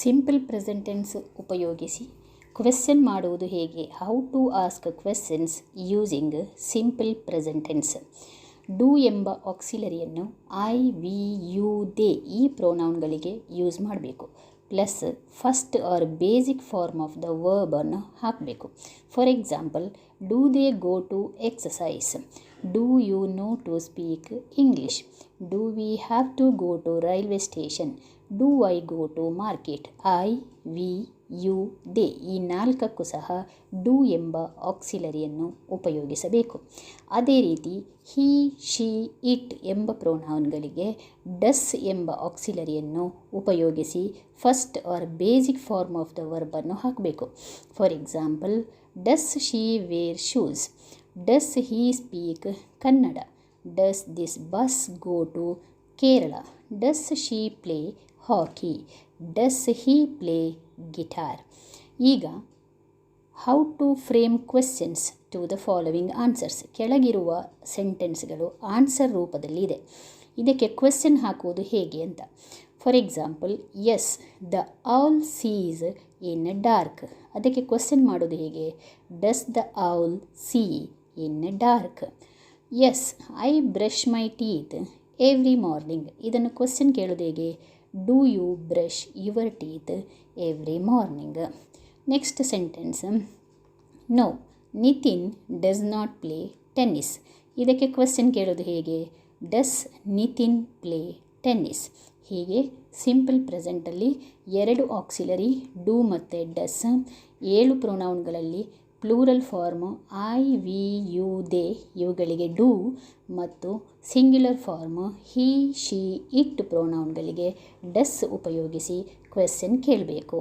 Simple present tense ಉಪಯೋಗಿಸಿ question ಮಾಡುವುದು ಹೇಗೆ? How to ask questions using simple present tense. Do ಎಂಬ ಆಕ್ಸಿಲರಿಯನ್ನು ಐ, ವಿ, ಯು, ದೇ ಈ ಪ್ರೊನೌನ್ಗಳಿಗೆ ಯೂಸ್ ಮಾಡಬೇಕು. Plus first or basic form of the ವರ್ಬನ್ನು ಹಾಕಬೇಕು. For example, do they go to exercise? Do you know to speak English? Do we have to go to railway station? Do I go to market? I, we, you, they ಈ ನಾಲ್ಕಕ್ಕೂ ಸಹ do ಎಂಬ ಆಕ್ಸಿಲರಿಯನ್ನು ಉಪಯೋಗಿಸಬೇಕು. ಅದೇ ರೀತಿ ಹಿ, she, it ಎಂಬ ಪ್ರೊನೌನ್ಗಳಿಗೆ does ಎಂಬ ಆಕ್ಸಿಲರಿಯನ್ನು ಉಪಯೋಗಿಸಿ first or basic form of the ವರ್ಬನ್ನು ಹಾಕಬೇಕು. For example, does she wear shoes? Does he speak Kannada? Does this bus go to Kerala? Does she play hockey? Does he play guitar? ಈಗ how to frame questions to the following answers. ಕೆಳಗಿರುವ ಸೆಂಟೆನ್ಸ್ಗಳು answer ರೂಪದಲ್ಲಿ ಇದೆ. ಇದಕ್ಕೆ question ಹಾಕುವುದು ಹೇಗೆ ಅಂತ. For example, ಎಸ್ the owl sees in dark. ಅದಕ್ಕೆ ಕ್ವೆಶ್ಚನ್ ಮಾಡೋದು ಹೇಗೆ? Does the owl see in dark? ಎಸ್ I brush my teeth every morning. ಇದನ್ನು ಕ್ವೆಶ್ಚನ್ ಕೇಳೋದು ಹೇಗೆ? Do you brush your teeth every morning? Next sentence, no Nitin does not play tennis. ಇದಕ್ಕೆ question ಕೇಳೋದು ಹೇಗೆ? Does Nitin play tennis? ಹೀಗೆ simple ಪ್ರೆಸೆಂಟಲ್ಲಿ 2 auxiliary do ಮತ್ತು ಡಸ್, 7 ಪ್ರೊನೌನ್ಗಳಲ್ಲಿ plural form I, we, you, they ಇವುಗಳಿಗೆ ಡೂ ಮತ್ತು singular form he, she, it ಪ್ರೊನೌನ್ಗಳಿಗೆ ಡಸ್ ಉಪಯೋಗಿಸಿ ಕ್ವೆಶ್ಚನ್ ಕೇಳಬೇಕು.